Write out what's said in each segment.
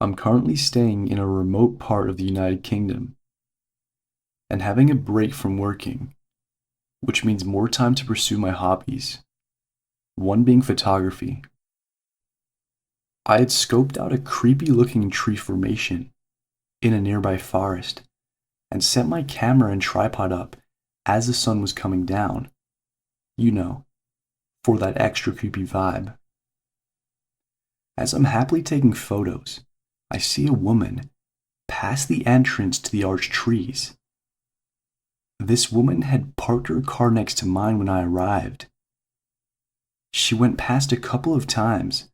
I'm currently staying in a remote part of the United Kingdom and having a break from working, which means more time to pursue my hobbies, one being photography. I had scoped out a creepy looking tree formation in a nearby forest and set my camera and tripod up as the sun was coming down, you know, for that extra creepy vibe. As I'm happily taking photos, I see a woman pass the entrance to the arched trees. This woman had parked her car next to mine when I arrived. She went past a couple of times,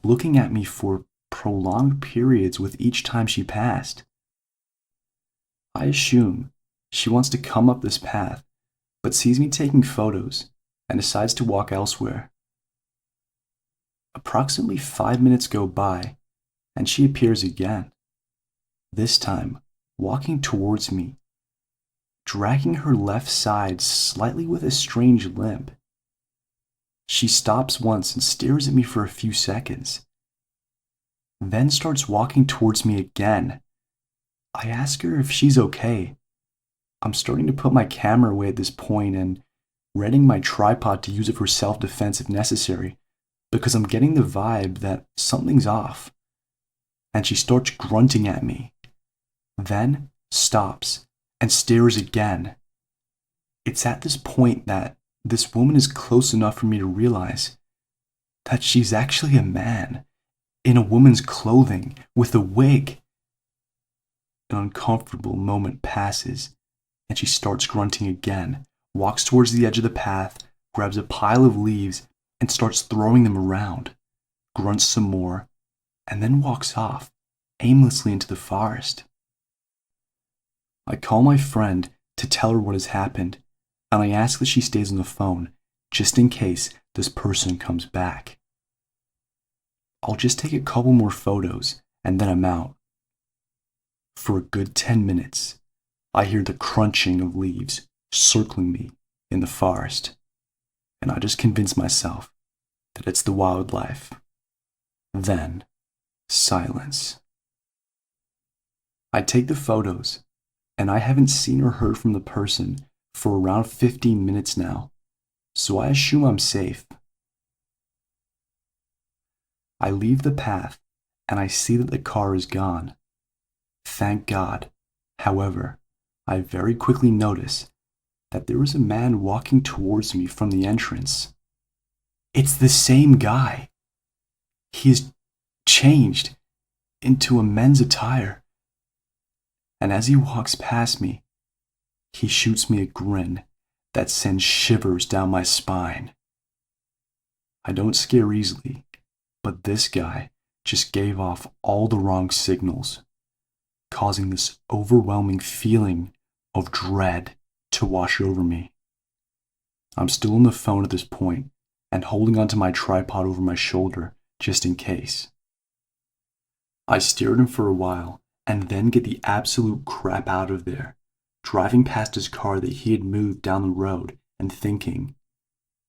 looking at me for prolonged periods with each time she passed. I assume she wants to come up this path, but sees me taking photos and decides to walk elsewhere. Approximately 5 minutes go by, and she appears again, this time walking towards me, dragging her left side slightly with a strange limp. She stops once and stares at me for a few seconds, then starts walking towards me again. I ask her if she's okay. I'm starting to put my camera away at this point and readying my tripod to use it for self-defense if necessary, because I'm getting the vibe that something's off. And she starts grunting at me, then stops and stares again. It's at this point that this woman is close enough for me to realize that she's actually a man in a woman's clothing with a wig. An uncomfortable moment passes, and she starts grunting again, walks towards the edge of the path, grabs a pile of leaves, and starts throwing them around, grunts some more, and then walks off, aimlessly into the forest. I call my friend to tell her what has happened, and I ask that she stays on the phone, just in case this person comes back. I'll just take a couple more photos, and then I'm out. For a good 10 minutes, I hear the crunching of leaves circling me in the forest, and I just convince myself that it's the wildlife. Then, silence. I take the photos, and I haven't seen or heard from the person for around 15 minutes now, so I assume I'm safe. I leave the path, and I see that the car is gone. Thank God. However, I very quickly notice that there is a man walking towards me from the entrance. It's the same guy. He is changed into a men's attire. And as he walks past me, he shoots me a grin that sends shivers down my spine. I don't scare easily, but this guy just gave off all the wrong signals, causing this overwhelming feeling of dread to wash over me. I'm still on the phone at this point and holding onto my tripod over my shoulder just in case. I stare at him for a while and then get the absolute crap out of there, driving past his car that he had moved down the road and thinking,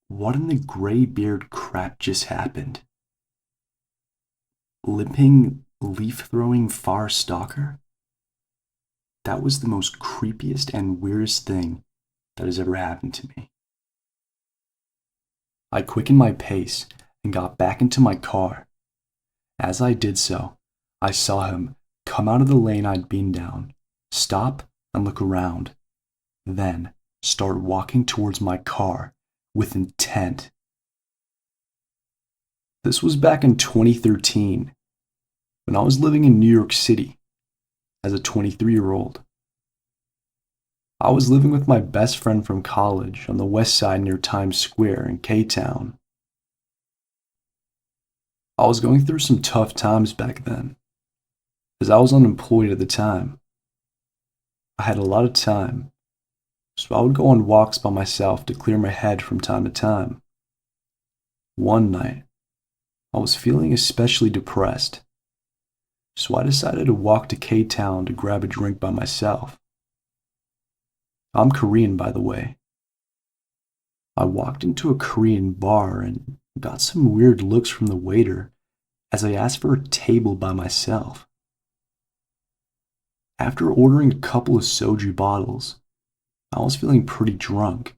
what in the gray beard crap just happened? Limping, leaf-throwing far stalker? That was the most creepiest and weirdest thing that has ever happened to me. I quickened my pace and got back into my car. As I did so, I saw him come out of the lane I'd been down, stop and look around, then start walking towards my car with intent. This was back in 2013, when I was living in New York City as a 23-year-old. I was living with my best friend from college on the west side near Times Square in K-Town. I was going through some tough times back then, as I was unemployed at the time. I had a lot of time, so I would go on walks by myself to clear my head from time to time. One night, I was feeling especially depressed, so I decided to walk to K-Town to grab a drink by myself. I'm Korean, by the way. I walked into a Korean bar and got some weird looks from the waiter as I asked for a table by myself. After ordering a couple of soju bottles, I was feeling pretty drunk,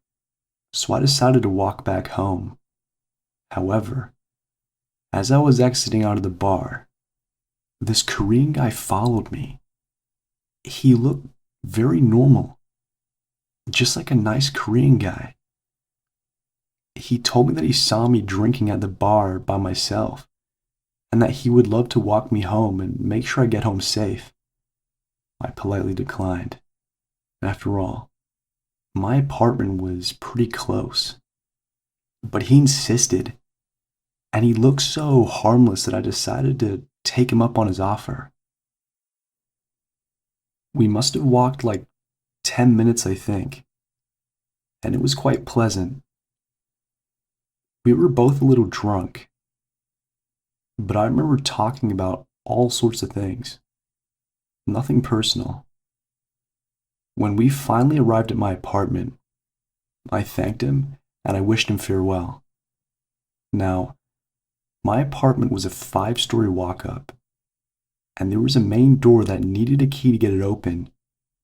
so I decided to walk back home. However, as I was exiting out of the bar, this Korean guy followed me. He looked very normal, just like a nice Korean guy. He told me that he saw me drinking at the bar by myself, and that he would love to walk me home and make sure I get home safe. I politely declined. After all, my apartment was pretty close. But he insisted, and he looked so harmless that I decided to take him up on his offer. We must have walked like 10 minutes, I think, and it was quite pleasant. We were both a little drunk, but I remember talking about all sorts of things. Nothing personal. When we finally arrived at my apartment, I thanked him and I wished him farewell. Now, my apartment was a 5-story walk-up, and there was a main door that needed a key to get it open,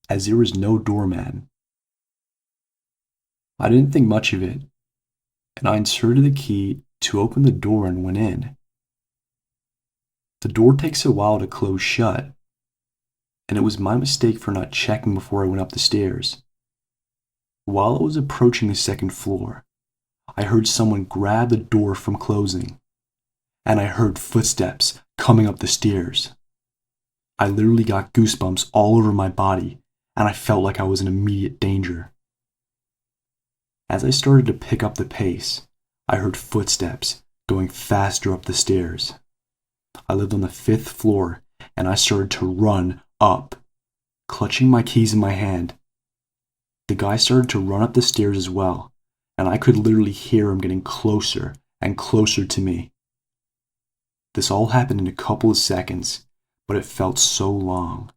as there was no doorman. I didn't think much of it, and I inserted the key to open the door and went in. The door takes a while to close shut, and it was my mistake for not checking before I went up the stairs. While I was approaching the second floor, I heard someone grab the door from closing, and I heard footsteps coming up the stairs. I literally got goosebumps all over my body, and I felt like I was in immediate danger. As I started to pick up the pace, I heard footsteps going faster up the stairs. I lived on the 5th floor, and I started to run up, clutching my keys in my hand. The guy started to run up the stairs as well, and I could literally hear him getting closer and closer to me. This all happened in a couple of seconds, but it felt so long.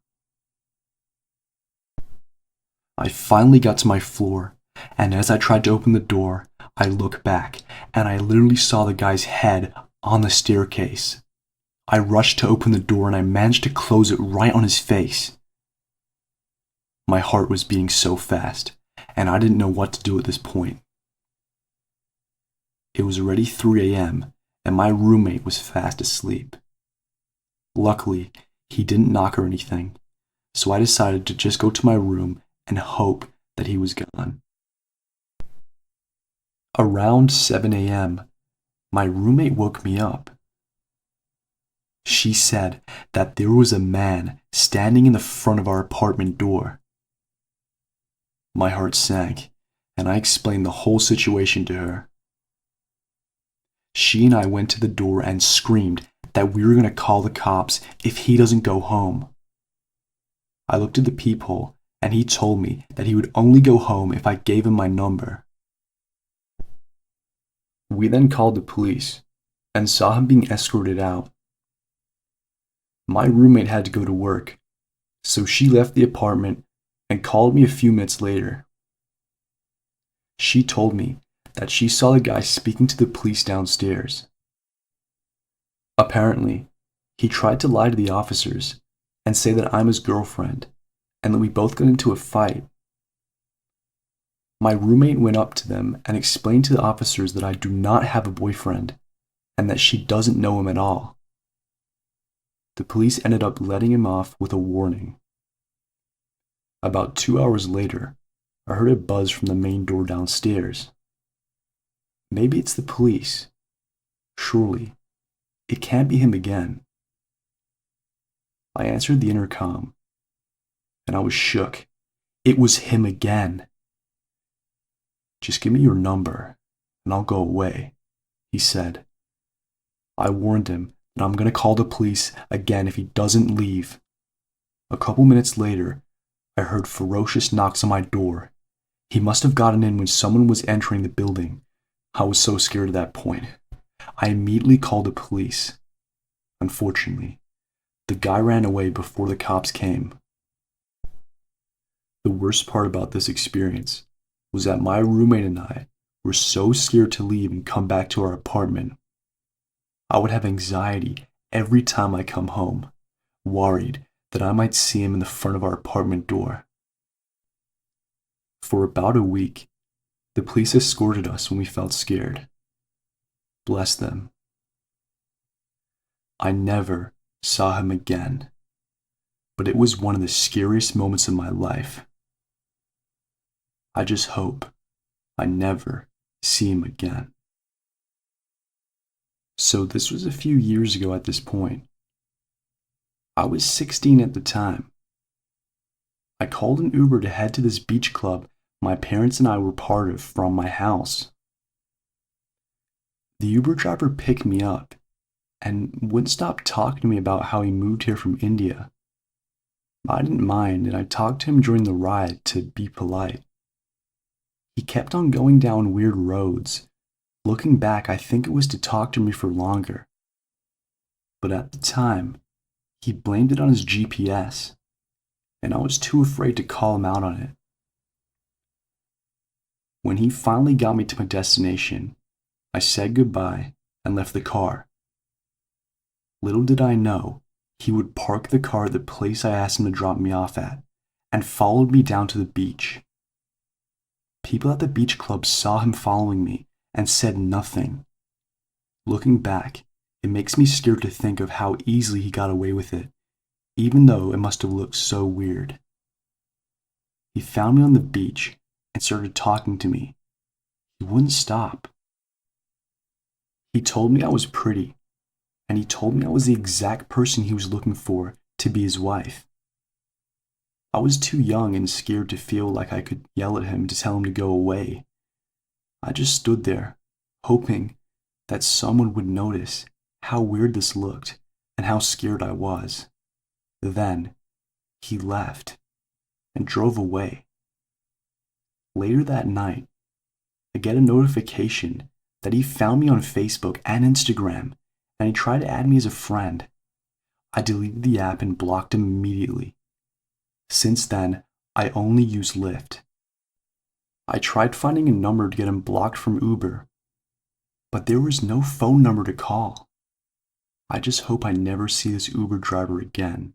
I finally got to my floor, and as I tried to open the door, I looked back, and I literally saw the guy's head on the staircase. I rushed to open the door and I managed to close it right on his face. My heart was beating so fast, and I didn't know what to do at this point. It was already 3 a.m., and my roommate was fast asleep. Luckily, he didn't knock or anything, so I decided to just go to my room and hope that he was gone. Around 7 a.m., my roommate woke me up. She said that there was a man standing in the front of our apartment door. My heart sank, and I explained the whole situation to her. She and I went to the door and screamed that we were going to call the cops if he doesn't go home. I looked at the peephole, and he told me that he would only go home if I gave him my number. We then called the police and saw him being escorted out. My roommate had to go to work, so she left the apartment and called me a few minutes later. She told me that she saw the guy speaking to the police downstairs. Apparently, he tried to lie to the officers and say that I'm his girlfriend and that we both got into a fight. My roommate went up to them and explained to the officers that I do not have a boyfriend and that she doesn't know him at all. The police ended up letting him off with a warning. About 2 hours later, I heard a buzz from the main door downstairs. Maybe it's the police. Surely, it can't be him again. I answered the intercom, and I was shook. It was him again. "Just give me your number, and I'll go away," he said. I warned him that I'm going to call the police again if he doesn't leave. A couple minutes later, I heard ferocious knocks on my door. He must have gotten in when someone was entering the building. I was so scared at that point. I immediately called the police. Unfortunately, the guy ran away before the cops came. The worst part about this experience was that my roommate and I were so scared to leave and come back to our apartment. I would have anxiety every time I come home, worried that I might see him in the front of our apartment door. For about a week, the police escorted us when we felt scared. Bless them. I never saw him again, but it was one of the scariest moments of my life. I just hope I never see him again. So this was a few years ago at this point. I was 16 at the time. I called an Uber to head to this beach club my parents and I were part of from my house. The Uber driver picked me up and wouldn't stop talking to me about how he moved here from India. I didn't mind, and I talked to him during the ride to be polite. He kept on going down weird roads. Looking back, I think it was to talk to me for longer. But at the time, he blamed it on his GPS, and I was too afraid to call him out on it. When he finally got me to my destination, I said goodbye and left the car. Little did I know, he would park the car at the place I asked him to drop me off at, and followed me down to the beach. People at the beach club saw him following me and said nothing. Looking back, it makes me scared to think of how easily he got away with it, even though it must have looked so weird. He found me on the beach and started talking to me. He wouldn't stop. He told me I was pretty, and he told me I was the exact person he was looking for to be his wife. I was too young and scared to feel like I could yell at him to tell him to go away. I just stood there, hoping that someone would notice how weird this looked and how scared I was. Then, he left and drove away. Later that night, I get a notification that he found me on Facebook and Instagram, and he tried to add me as a friend. I deleted the app and blocked him immediately. Since then, I only use Lyft. I tried finding a number to get him blocked from Uber, but there was no phone number to call. I just hope I never see this Uber driver again.